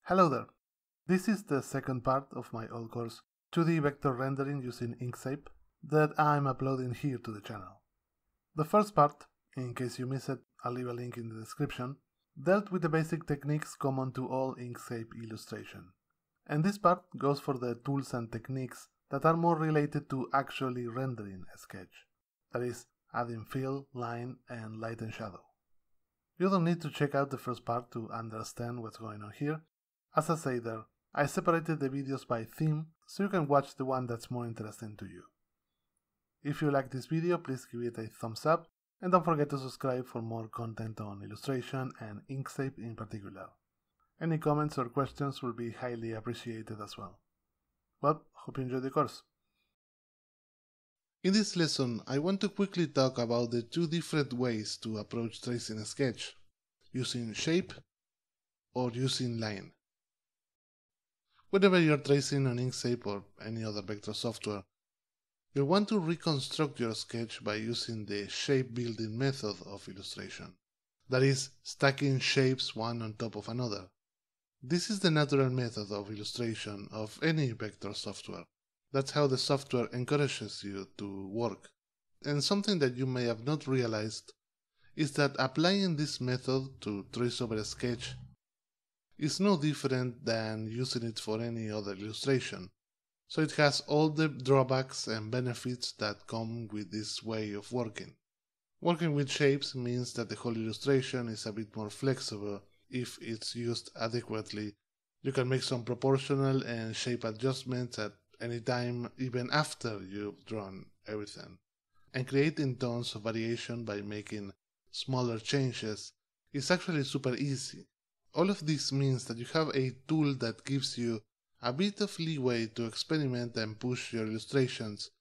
Hello there! This is the second part of my old course 2D vector rendering using Inkscape that I'm uploading here to the channel. The first part, in case you missed it, I'll leave a link in the description, dealt with the basic techniques common to all Inkscape illustration. And this part goes for the tools and techniques that are more related to actually rendering a sketch, that is, adding fill, line, and light and shadow. You don't need to check out the first part to understand what's going on here. As I say there, I separated the videos by theme so you can watch the one that's more interesting to you. If you like this video, please give it a thumbs up and don't forget to subscribe for more content on illustration and Inkscape in particular. Any comments or questions will be highly appreciated as well. Well, hope you enjoy the course. In this lesson, I want to quickly talk about the two different ways to approach tracing a sketch, using shape or using line. Whenever you're tracing on Inkscape or any other vector software, you'll want to reconstruct your sketch by using the shape building method of illustration. That is, stacking shapes one on top of another. This is the natural method of illustration of any vector software. That's how the software encourages you to work. And something that you may have not realized is that applying this method to trace over a sketch is no different than using it for any other illustration. So it has all the drawbacks and benefits that come with this way of working. Working with shapes means that the whole illustration is a bit more flexible if it's used adequately. You can make some proportional and shape adjustments at any time, even after you've drawn everything. And creating tons of variation by making smaller changes is actually super easy. All of this means that you have a tool that gives you a bit of leeway to experiment and push your illustrations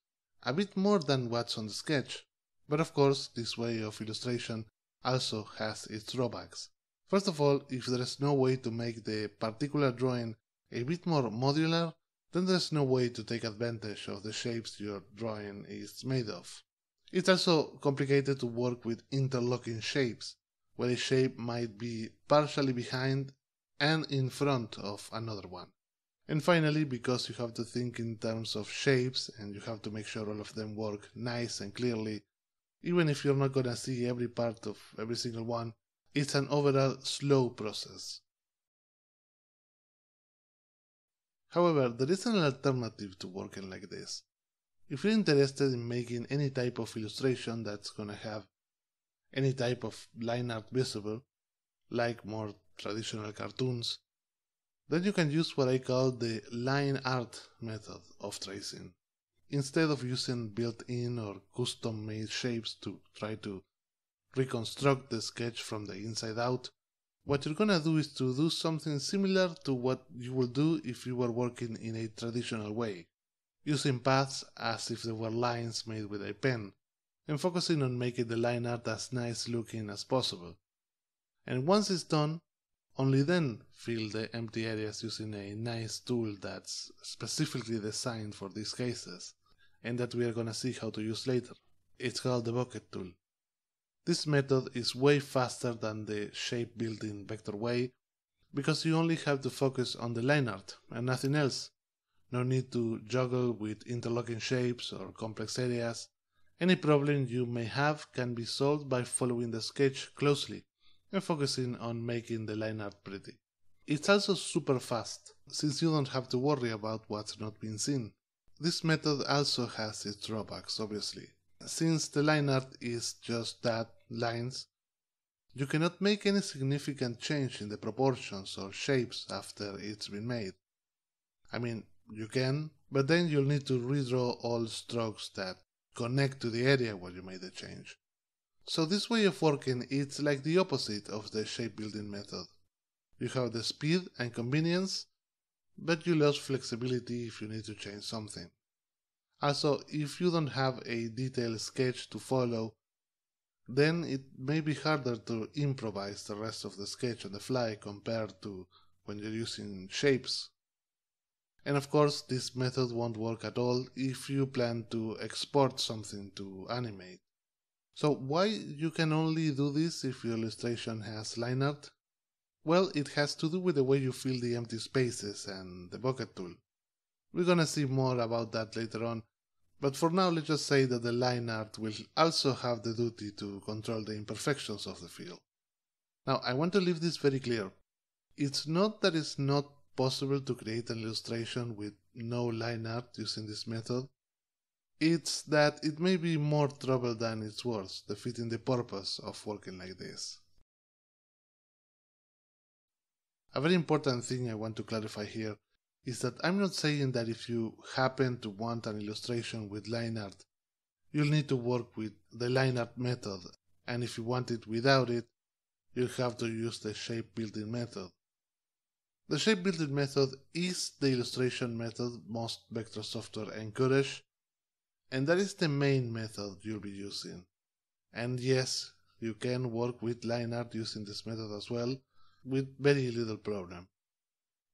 a bit more than what's on the sketch. But of course, this way of illustration also has its drawbacks. First of all, if there is no way to make the particular drawing a bit more modular, then there's no way to take advantage of the shapes your drawing is made of. It's also complicated to work with interlocking shapes, where a shape might be partially behind and in front of another one. And finally, because you have to think in terms of shapes and you have to make sure all of them work nice and clearly, even if you're not gonna see every part of every single one, it's an overall slow process. However, there is an alternative to working like this. If you're interested in making any type of illustration that's gonna have any type of line art visible, like more traditional cartoons, then you can use what I call the line art method of tracing. Instead of using built-in or custom-made shapes to try to reconstruct the sketch from the inside out, what you're gonna do is to do something similar to what you would do if you were working in a traditional way, using paths as if they were lines made with a pen, and focusing on making the line art as nice looking as possible. And once it's done, only then fill the empty areas using a nice tool that's specifically designed for these cases, and that we are gonna see how to use later. It's called the bucket tool. This method is way faster than the shape building vector way, because you only have to focus on the line art and nothing else. No need to juggle with interlocking shapes or complex areas. Any problem you may have can be solved by following the sketch closely and focusing on making the line art pretty. It's also super fast, since you don't have to worry about what's not being seen. This method also has its drawbacks, obviously. Since the line art is just that, lines, you cannot make any significant change in the proportions or shapes after it's been made. I mean, you can, but then you'll need to redraw all strokes that connect to the area where you made the change. So this way of working is like the opposite of the shape building method. You have the speed and convenience, but you lose flexibility if you need to change something. Also, if you don't have a detailed sketch to follow, then it may be harder to improvise the rest of the sketch on the fly compared to when you're using shapes. And of course, this method won't work at all if you plan to export something to animate. So why you can only do this if your illustration has line art? Well, it has to do with the way you fill the empty spaces and the bucket tool. We're gonna see more about that later on, but for now let's just say that the line art will also have the duty to control the imperfections of the fill. Now, I want to leave this very clear. It's not that it's not possible to create an illustration with no line art using this method. It's that it may be more trouble than it's worth, defeating the purpose of working like this. A very important thing I want to clarify here is that I'm not saying that if you happen to want an illustration with line art, you'll need to work with the line art method, and if you want it without it, you'll have to use the shape building method. The shape building method is the illustration method most vector software encourage, and that is the main method you'll be using. And yes, you can work with line art using this method as well, with very little problem.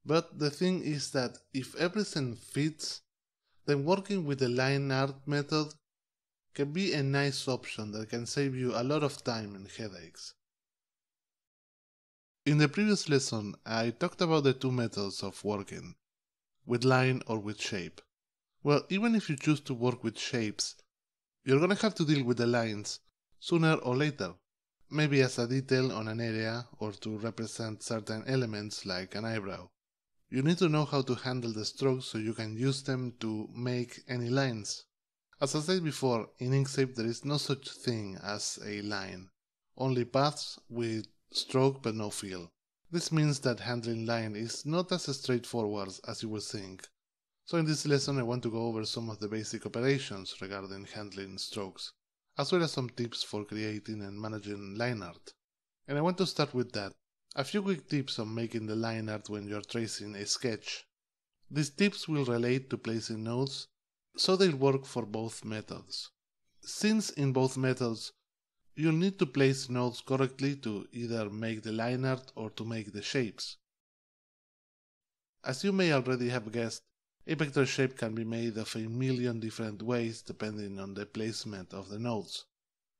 But the thing is that if everything fits, then working with the line art method can be a nice option that can save you a lot of time and headaches. In the previous lesson, I talked about the two methods of working, with line or with shape. Well, even if you choose to work with shapes, you're gonna have to deal with the lines sooner or later, maybe as a detail on an area or to represent certain elements like an eyebrow. You need to know how to handle the strokes so you can use them to make any lines. As I said before, in Inkscape there is no such thing as a line, only paths with stroke but no fill. This means that handling line is not as straightforward as you would think. So in this lesson I want to go over some of the basic operations regarding handling strokes, as well as some tips for creating and managing line art. And I want to start with that. A few quick tips on making the line art when you're tracing a sketch. These tips will relate to placing nodes, so they'll work for both methods. Since in both methods, you'll need to place nodes correctly to either make the line art or to make the shapes. As you may already have guessed, a vector shape can be made of a million different ways depending on the placement of the nodes.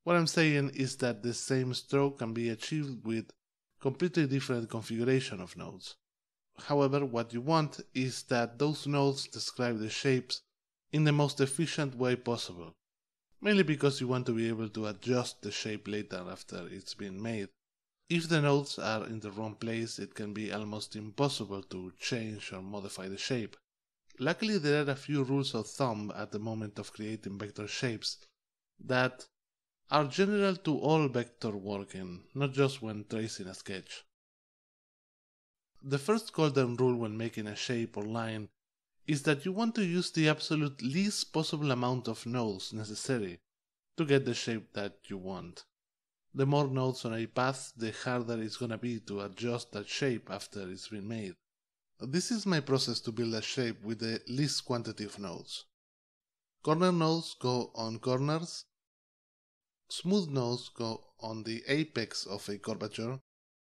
What I'm saying is that the same stroke can be achieved with completely different configuration of nodes. However, what you want is that those nodes describe the shapes in the most efficient way possible, mainly because you want to be able to adjust the shape later after it's been made. If the nodes are in the wrong place, it can be almost impossible to change or modify the shape. Luckily, there are a few rules of thumb at the moment of creating vector shapes that are general to all vector working, not just when tracing a sketch. The first golden rule when making a shape or line is that you want to use the absolute least possible amount of nodes necessary to get the shape that you want. The more nodes on a path, the harder it's gonna be to adjust that shape after it's been made. This is my process to build a shape with the least quantity of nodes. Corner nodes go on corners. Smooth nodes go on the apex of a curvature,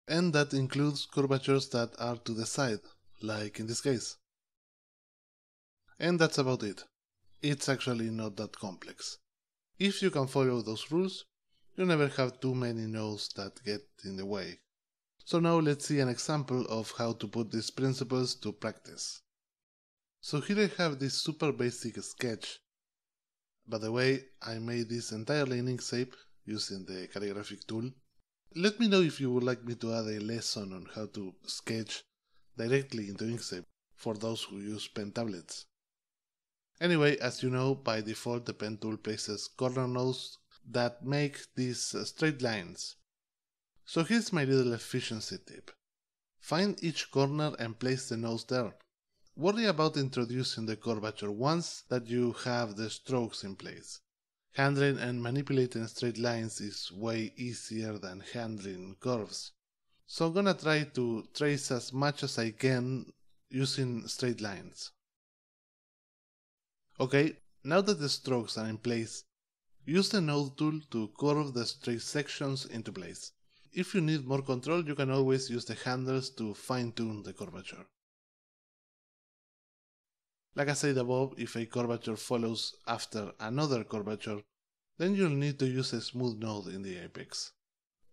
and that includes curvatures that are to the side, like in this case. And that's about it. It's actually not that complex. If you can follow those rules, you never have too many nodes that get in the way. So now let's see an example of how to put these principles to practice. So here I have this super basic sketch. By the way, I made this entirely in Inkscape using the calligraphic tool. Let me know if you would like me to add a lesson on how to sketch directly into Inkscape for those who use pen tablets. Anyway, as you know, by default the pen tool places corner nodes that make these straight lines. So here's my little efficiency tip. Find each corner and place the nodes there. Worry about introducing the curvature once that you have the strokes in place. Handling and manipulating straight lines is way easier than handling curves. So I'm gonna try to trace as much as I can using straight lines. Okay, now that the strokes are in place, use the node tool to curve the straight sections into place. If you need more control, you can always use the handles to fine-tune the curvature. Like I said above, if a curvature follows after another curvature, then you'll need to use a smooth node in the apex.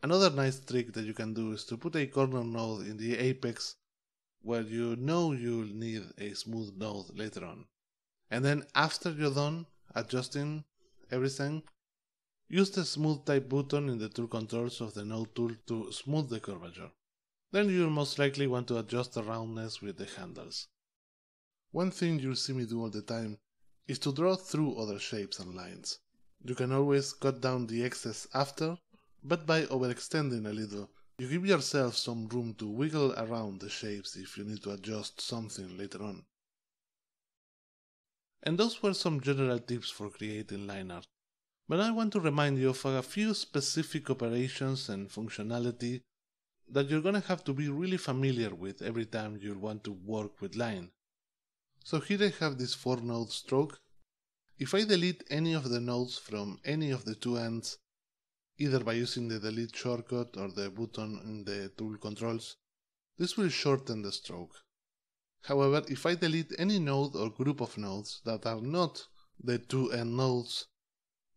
Another nice trick that you can do is to put a corner node in the apex where you know you'll need a smooth node later on. And then after you're done adjusting everything, use the smooth type button in the tool controls of the node tool to smooth the curvature. Then you'll most likely want to adjust the roundness with the handles. One thing you'll see me do all the time is to draw through other shapes and lines. You can always cut down the excess after, but by overextending a little, you give yourself some room to wiggle around the shapes if you need to adjust something later on. And those were some general tips for creating line art. But I want to remind you of a few specific operations and functionality that you're gonna have to be really familiar with every time you'll want to work with line. So here I have this 4-node stroke. If I delete any of the nodes from any of the two ends, either by using the delete shortcut or the button in the tool controls, this will shorten the stroke. However, if I delete any node or group of nodes that are not the two end nodes,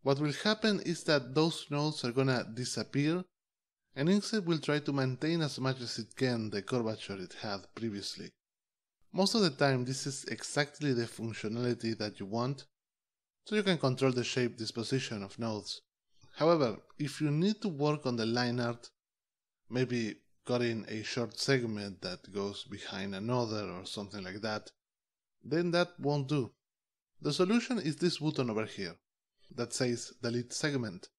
what will happen is that those nodes are gonna disappear, and Inkscape will try to maintain as much as it can the curvature it had previously. Most of the time this is exactly the functionality that you want, so you can control the shape disposition of nodes. However, if you need to work on the line art, maybe cutting a short segment that goes behind another or something like that, then that won't do. The solution is this button over here that says delete segment.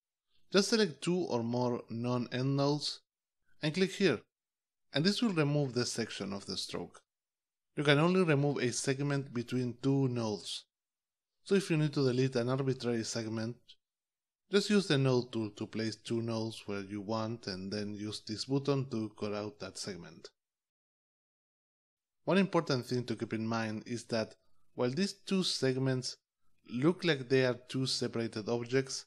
Just select 2 or more non-end nodes and click here, and this will remove the section of the stroke. You can only remove a segment between 2 nodes. So if you need to delete an arbitrary segment, just use the node tool to place 2 nodes where you want and then use this button to cut out that segment. One important thing to keep in mind is that while these 2 segments look like they are 2 separated objects,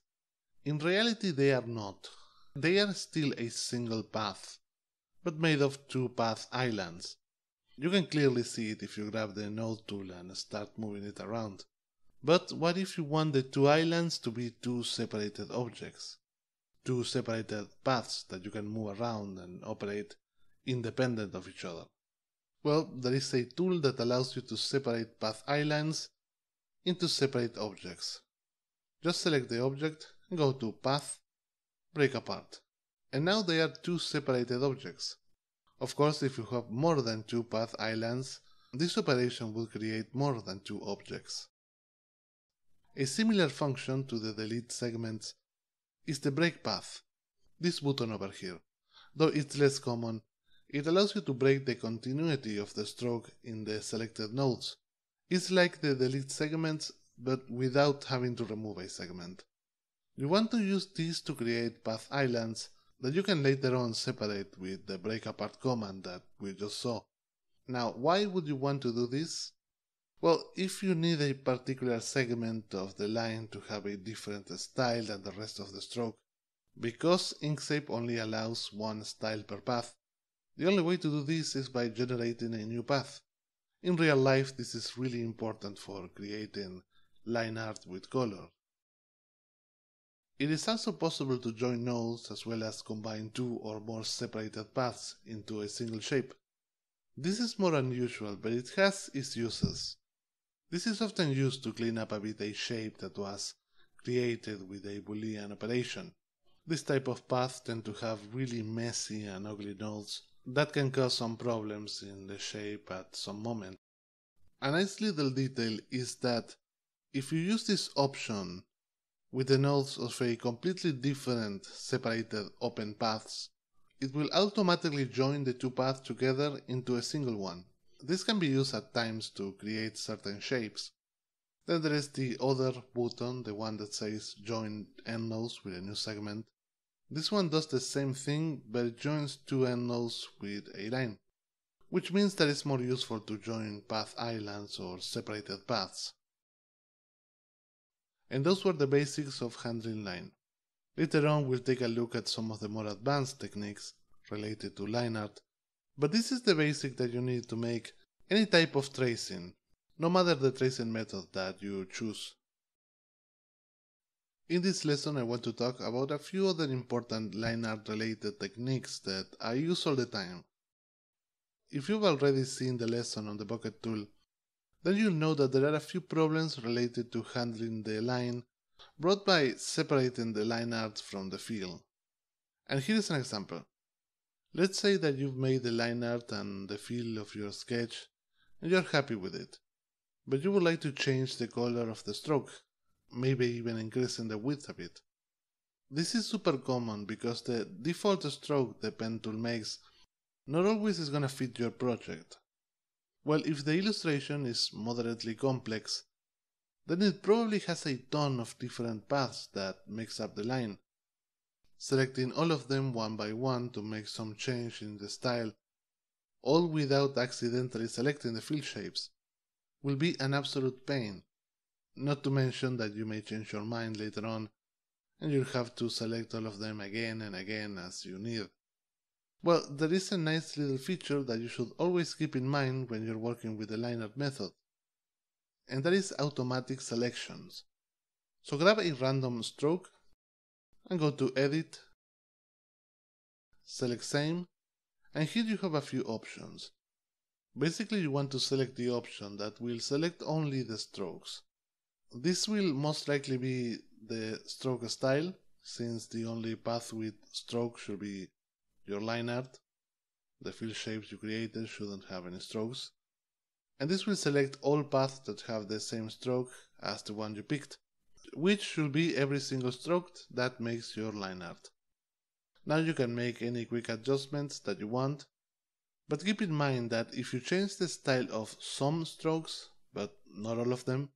in reality they are not. They are still a single path, but made of 2 path islands. You can clearly see it if you grab the node tool and start moving it around. But what if you want the 2 islands to be 2 separated objects? 2 separated paths that you can move around and operate independent of each other. Well, there is a tool that allows you to separate path islands into separate objects. Just select the object and go to Path, Break Apart. And now they are 2 separated objects. Of course, if you have more than 2 path islands, this operation will create more than 2 objects. A similar function to the delete segments is the break path, this button over here. Though it's less common, it allows you to break the continuity of the stroke in the selected nodes. It's like the delete segments, but without having to remove a segment. You want to use these to create path islands that you can later on separate with the break apart command that we just saw. Now, why would you want to do this? Well, if you need a particular segment of the line to have a different style than the rest of the stroke, because Inkscape only allows 1 style per path, the only way to do this is by generating a new path. In real life, this is really important for creating line art with color. It is also possible to join nodes as well as combine 2 or more separated paths into a single shape. This is more unusual, but it has its uses. This is often used to clean up a bit a shape that was created with a Boolean operation. This type of paths tend to have really messy and ugly nodes that can cause some problems in the shape at some moment. A nice little detail is that if you use this option with the nodes of a completely different separated open paths, it will automatically join the 2 paths together into a single one. This can be used at times to create certain shapes. Then there is the other button, the one that says join end nodes with a new segment. This one does the same thing, but it joins 2 end nodes with a line, which means that it's more useful to join path islands or separated paths. And those were the basics of handling line. Later on we'll take a look at some of the more advanced techniques related to line art, but this is the basic that you need to make any type of tracing, no matter the tracing method that you choose. In this lesson I want to talk about a few other important line art related techniques that I use all the time. If you've already seen the lesson on the bucket tool, then you'll know that there are a few problems related to handling the line brought by separating the line art from the fill. And here is an example. Let's say that you've made the line art and the fill of your sketch and you're happy with it, but you would like to change the color of the stroke, maybe even increasing the width a bit. This is super common because the default stroke the pen tool makes not always is gonna fit your project. Well, if the illustration is moderately complex, then it probably has a ton of different paths that makes up the line. Selecting all of them one by one to make some change in the style, all without accidentally selecting the fill shapes, will be an absolute pain. Not to mention that you may change your mind later on and you'll have to select all of them again and again as you need. Well, there is a nice little feature that you should always keep in mind when you're working with the line art method, and that is automatic selections. So grab a random stroke and go to Edit, select Same, and here you have a few options. Basically you want to select the option that will select only the strokes. This will most likely be the stroke style, since the only path with stroke should be your line art. The fill shapes you created shouldn't have any strokes. And this will select all paths that have the same stroke as the one you picked, which should be every single stroke that makes your line art. Now you can make any quick adjustments that you want, but keep in mind that if you change the style of some strokes, but not all of them,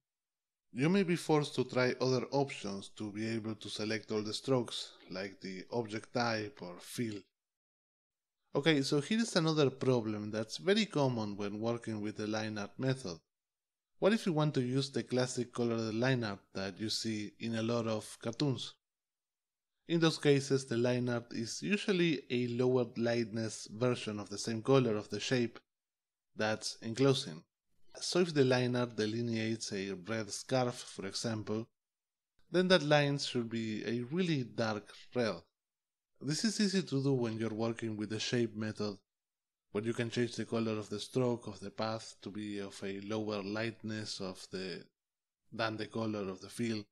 you may be forced to try other options to be able to select all the strokes, like the object type or fill. Okay, so here is another problem that's very common when working with the line art method. What if you want to use the classic colored line art that you see in a lot of cartoons? In those cases, the line art is usually a lowered lightness version of the same color of the shape that's enclosing. So if the line art delineates a red scarf, for example, then that line should be a really dark red. This is easy to do when you're working with the shape method, where you can change the color of the stroke of the path to be of a lower lightness than the color of the fill.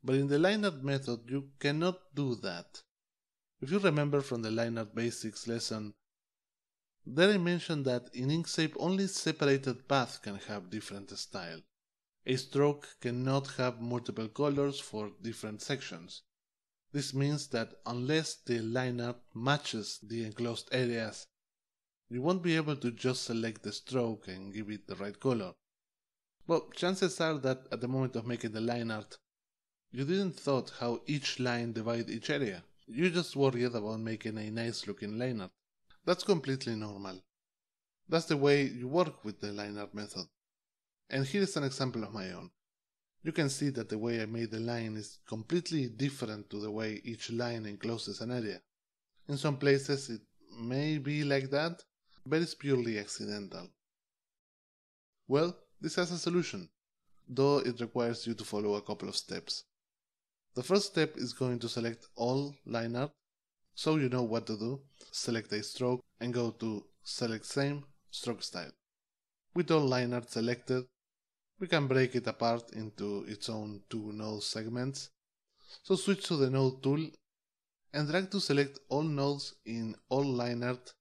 But in the line art method you cannot do that. If you remember from the line art basics lesson, there I mentioned that in Inkscape only separated paths can have different style. A stroke cannot have multiple colors for different sections. This means that unless the line art matches the enclosed areas, you won't be able to just select the stroke and give it the right color. Well, chances are that at the moment of making the line art, you didn't thought how each line divides each area. You just worried about making a nice looking line art. That's completely normal. That's the way you work with the line art method. And here is an example of my own. You can see that the way I made the line is completely different to the way each line encloses an area. In some places it may be like that, but it's purely accidental. Well, this has a solution, though it requires you to follow a couple of steps. The first step is going to select all line art, so you know what to do. Select a stroke and go to Select Same, Stroke Style. With all line art selected, we can break it apart into its own two node segments. So switch to the node tool and drag to select all nodes in all line art,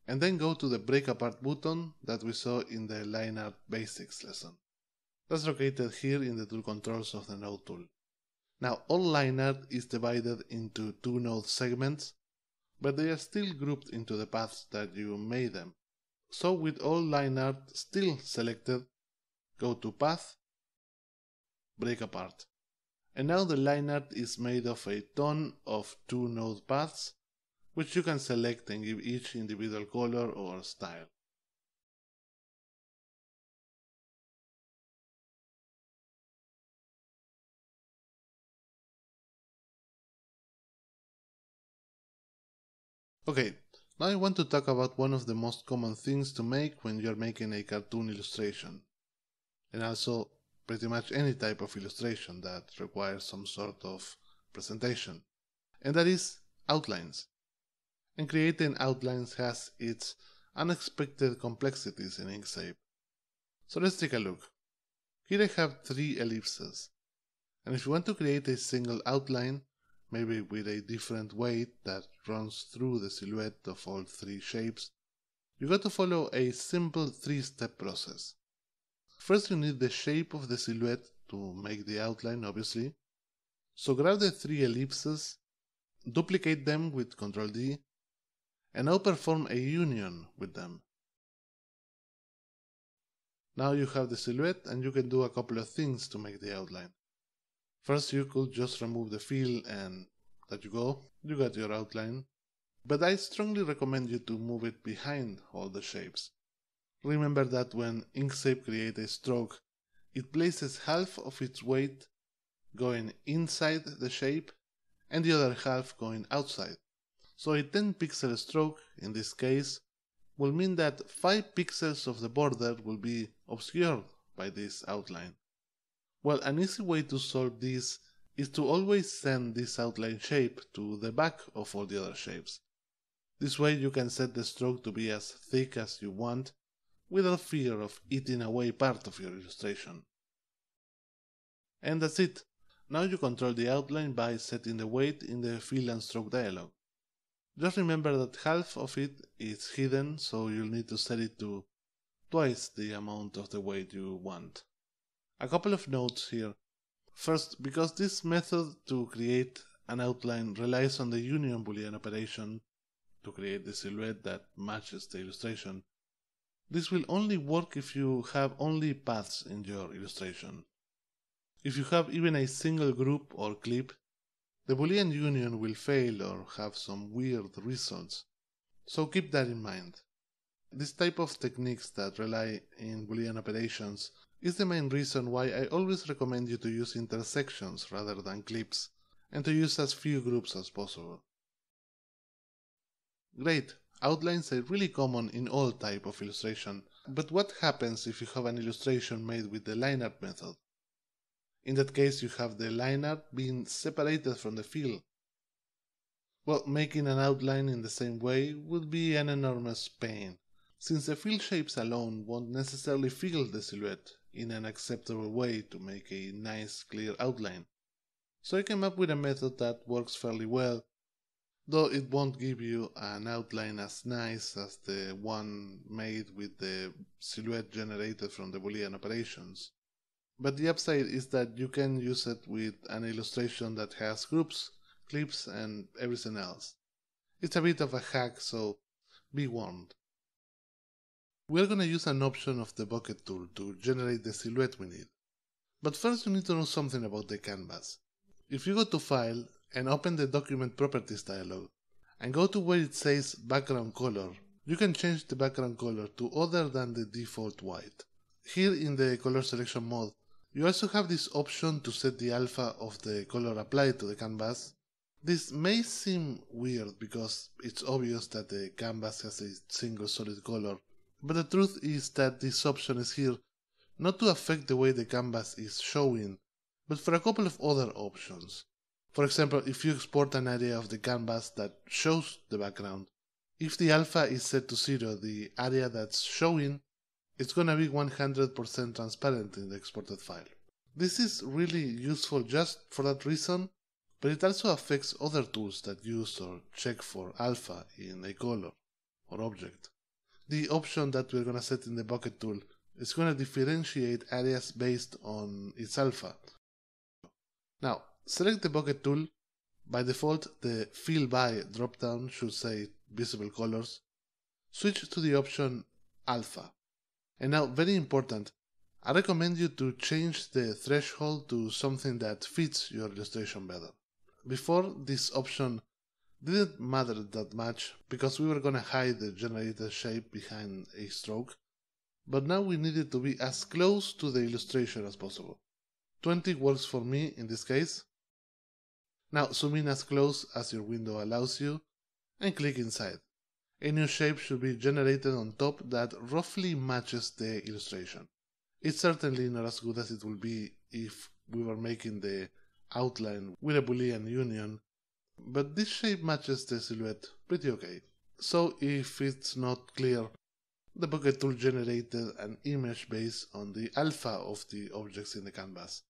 and then go to the break apart button that we saw in the line art basics lesson. That's located here in the tool controls of the node tool. Now all line art is divided into two node segments, but they are still grouped into the paths that you made them. So with all line art still selected, go to Path, Break Apart. And now the line art is made of a ton of two node paths, which you can select and give each individual color or style. Okay, now I want to talk about one of the most common things to make when you're making a cartoon illustration, and also pretty much any type of illustration that requires some sort of presentation, and that is outlines. And creating outlines has its unexpected complexities in Inkscape. So let's take a look. Here I have 3 ellipses, and if you want to create a single outline, maybe with a different weight that runs through the silhouette of all 3 shapes, you got to follow a simple 3-step process. First you need the shape of the silhouette to make the outline, obviously. So grab the 3 ellipses, duplicate them with Ctrl D, and now perform a union with them. Now you have the silhouette and you can do a couple of things to make the outline. First you could just remove the fill and there you go, you got your outline. But I strongly recommend you to move it behind all the shapes. Remember that when Inkscape creates a stroke, it places half of its weight going inside the shape and the other half going outside. So a 10 pixel stroke, in this case, will mean that 5 pixels of the border will be obscured by this outline. Well, an easy way to solve this is to always send this outline shape to the back of all the other shapes. This way you can set the stroke to be as thick as you want, without fear of eating away part of your illustration. And that's it. Now you control the outline by setting the weight in the fill and stroke dialog. Just remember that half of it is hidden, so you'll need to set it to twice the amount of the weight you want. A couple of notes here. First, because this method to create an outline relies on the union Boolean operation to create the silhouette that matches the illustration, this will only work if you have only paths in your illustration. If you have even a single group or clip, the Boolean union will fail or have some weird results, so keep that in mind. This type of techniques that rely in Boolean operations is the main reason why I always recommend you to use intersections rather than clips, and to use as few groups as possible. Great, outlines are really common in all type of illustration, but what happens if you have an illustration made with the line art method? In that case you have the line art being separated from the fill. Well, making an outline in the same way would be an enormous pain, since the fill shapes alone won't necessarily fill the silhouette in an acceptable way to make a nice clear outline. So I came up with a method that works fairly well, though it won't give you an outline as nice as the one made with the silhouette generated from the Boolean operations. But the upside is that you can use it with an illustration that has groups, clips, and everything else. It's a bit of a hack, so be warned. We're gonna use an option of the bucket tool to generate the silhouette we need. But first you need to know something about the canvas. If you go to File and open the Document Properties dialog, and go to where it says Background Color, you can change the background color to other than the default white. Here in the Color Selection mode, you also have this option to set the alpha of the color applied to the canvas. This may seem weird because it's obvious that the canvas has a single solid color, but the truth is that this option is here not to affect the way the canvas is showing, but for a couple of other options. For example, if you export an area of the canvas that shows the background, if the alpha is set to 0, the area that's showing, it's gonna be 100% transparent in the exported file. This is really useful just for that reason, but it also affects other tools that use or check for alpha in a color or object. The option that we're gonna set in the bucket tool is gonna differentiate areas based on its alpha. Now, select the bucket tool. By default, the Fill By dropdown should say Visible Colors. Switch to the option Alpha. And now, very important, I recommend you to change the threshold to something that fits your illustration better. Before, this option didn't matter that much because we were gonna hide the generated shape behind a stroke, but now we need it to be as close to the illustration as possible. 20 works for me in this case. Now zoom in as close as your window allows you and click inside. A new shape should be generated on top that roughly matches the illustration. It's certainly not as good as it would be if we were making the outline with a Boolean union, but this shape matches the silhouette pretty okay. So if it's not clear, the Bucket tool generated an image based on the alpha of the objects in the canvas.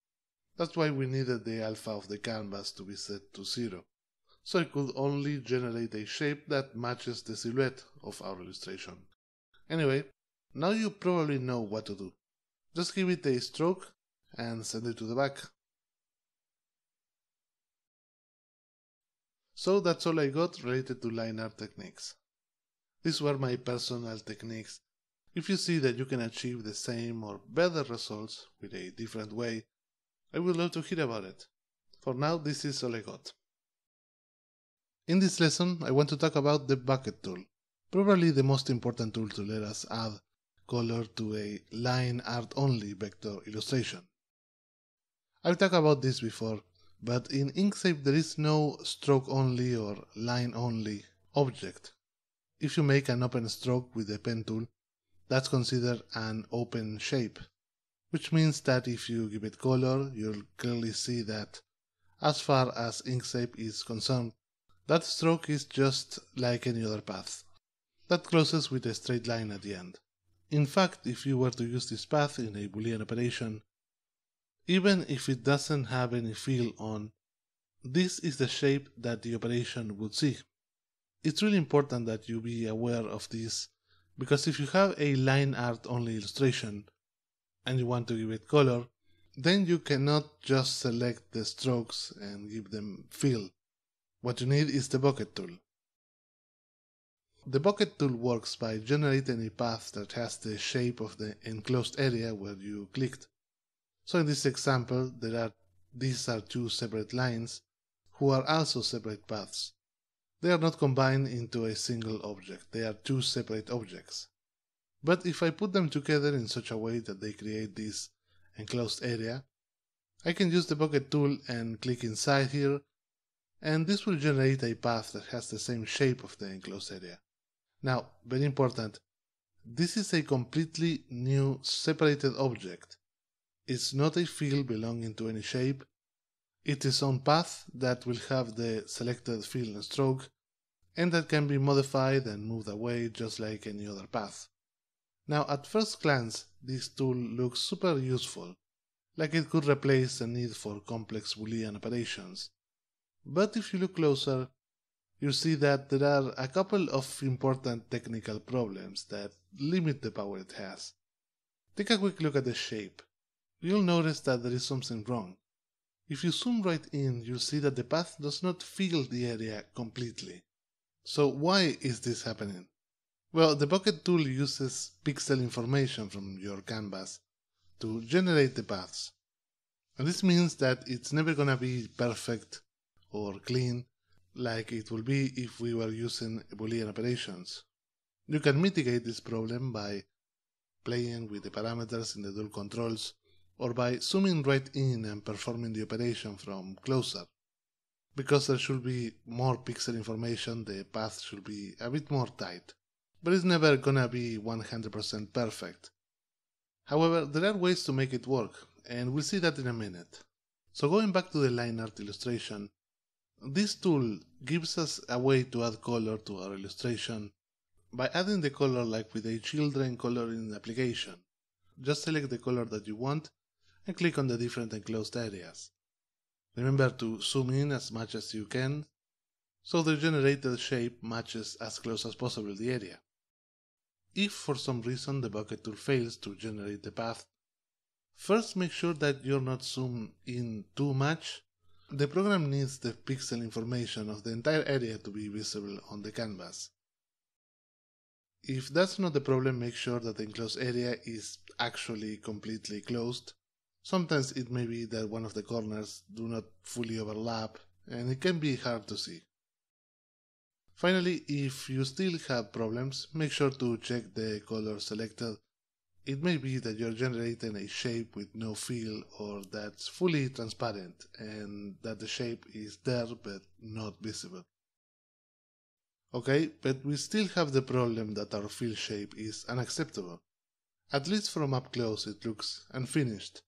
That's why we needed the alpha of the canvas to be set to 0, so it could only generate a shape that matches the silhouette of our illustration. Anyway, now you probably know what to do. Just give it a stroke and send it to the back. So that's all I got related to line art techniques. These were my personal techniques. If you see that you can achieve the same or better results with a different way, I would love to hear about it. For now, this is all I got. In this lesson, I want to talk about the bucket tool, probably the most important tool to let us add color to a line art only vector illustration. I've talked about this before, but in Inkscape there is no stroke only or line only object. If you make an open stroke with the pen tool, that's considered an open shape, which means that if you give it color, you'll clearly see that, as far as Inkscape is concerned, that stroke is just like any other path. That closes with a straight line at the end. In fact, if you were to use this path in a Boolean operation, even if it doesn't have any fill on, this is the shape that the operation would see. It's really important that you be aware of this, because if you have a line art only illustration and you want to give it color, then you cannot just select the strokes and give them fill. What you need is the bucket tool. The bucket tool works by generating a path that has the shape of the enclosed area where you clicked. So in this example, these are two separate lines who are also separate paths. They are not combined into a single object, they are two separate objects. But if I put them together in such a way that they create this enclosed area, I can use the bucket tool and click inside here, and this will generate a path that has the same shape of the enclosed area. Now, very important, this is a completely new separated object. It's not a fill belonging to any shape. It's its own path that will have the selected fill and stroke, and that can be modified and moved away just like any other path. Now, at first glance, this tool looks super useful, like it could replace the need for complex Boolean operations. But if you look closer, you'll see that there are a couple of important technical problems that limit the power it has. Take a quick look at the shape. You'll notice that there is something wrong. If you zoom right in, you'll see that the path does not fill the area completely. So why is this happening? Well, the bucket tool uses pixel information from your canvas to generate the paths. And this means that it's never gonna be perfect or clean like it will be if we were using Boolean operations. You can mitigate this problem by playing with the parameters in the tool controls or by zooming right in and performing the operation from closer. Because there should be more pixel information, the path should be a bit more tight, but it's never gonna be 100% perfect. However, there are ways to make it work, and we'll see that in a minute. So going back to the line art illustration, this tool gives us a way to add color to our illustration by adding the color like with a children coloring application. Just select the color that you want and click on the different enclosed areas. Remember to zoom in as much as you can, so the generated shape matches as close as possible the area. If for some reason the bucket tool fails to generate the path, first make sure that you're not zoomed in too much. The program needs the pixel information of the entire area to be visible on the canvas. If that's not the problem, make sure that the enclosed area is actually completely closed. Sometimes it may be that one of the corners do not fully overlap, and it can be hard to see. Finally, if you still have problems, make sure to check the color selected. It may be that you're generating a shape with no fill or that's fully transparent and that the shape is there but not visible. Okay, but we still have the problem that our fill shape is unacceptable. At least from up close it looks unfinished,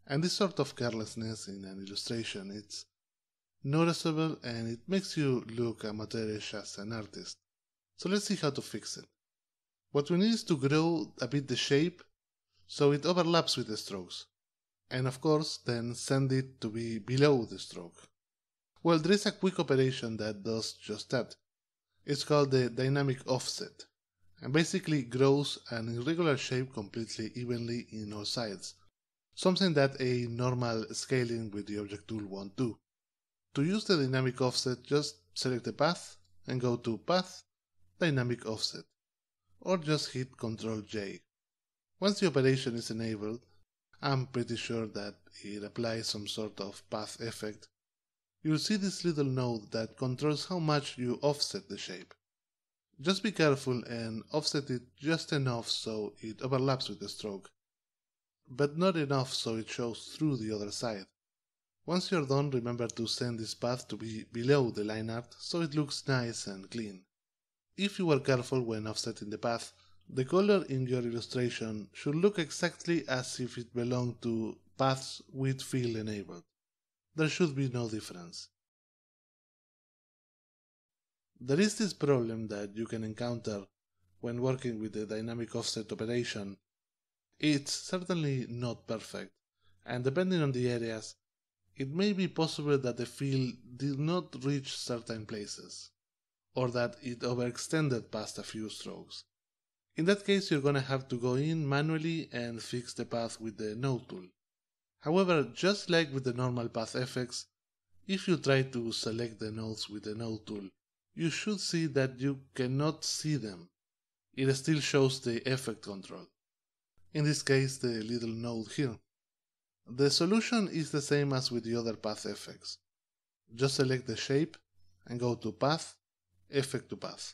and this sort of carelessness in an illustration it's noticeable and it makes you look amateurish as an artist. So let's see how to fix it. What we need is to grow a bit the shape so it overlaps with the strokes, and of course then send it to be below the stroke. Well, there is a quick operation that does just that. It's called the dynamic offset, and basically grows an irregular shape completely evenly in all sides, something that a normal scaling with the object tool won't do. To use the dynamic offset, just select the path and go to Path, Dynamic Offset, or just hit Ctrl J. Once the operation is enabled, I'm pretty sure that it applies some sort of path effect. You'll see this little node that controls how much you offset the shape. Just be careful and offset it just enough so it overlaps with the stroke, but not enough so it shows through the other side. Once you're done, remember to send this path to be below the line art so it looks nice and clean. If you were careful when offsetting the path, the color in your illustration should look exactly as if it belonged to paths with fill enabled. There should be no difference. There is this problem that you can encounter when working with the dynamic offset operation. It's certainly not perfect, and depending on the areas, it may be possible that the fill did not reach certain places, or that it overextended past a few strokes. In that case, you're gonna have to go in manually and fix the path with the node tool. However, just like with the normal path effects, if you try to select the nodes with the node tool, you should see that you cannot see them. It still shows the effect control. In this case, the little node here. The solution is the same as with the other path effects. Just select the shape and go to Path, Effect to Path.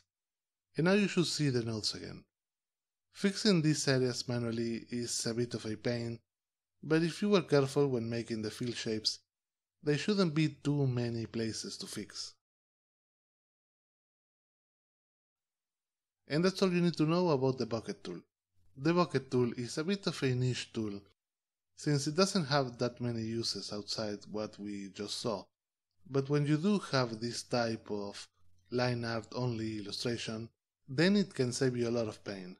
And now you should see the nodes again. Fixing these areas manually is a bit of a pain, but if you were careful when making the fill shapes, there shouldn't be too many places to fix. And that's all you need to know about the bucket tool. The bucket tool is a bit of a niche tool, since it doesn't have that many uses outside what we just saw. But when you do have this type of line art only illustration, then it can save you a lot of pain.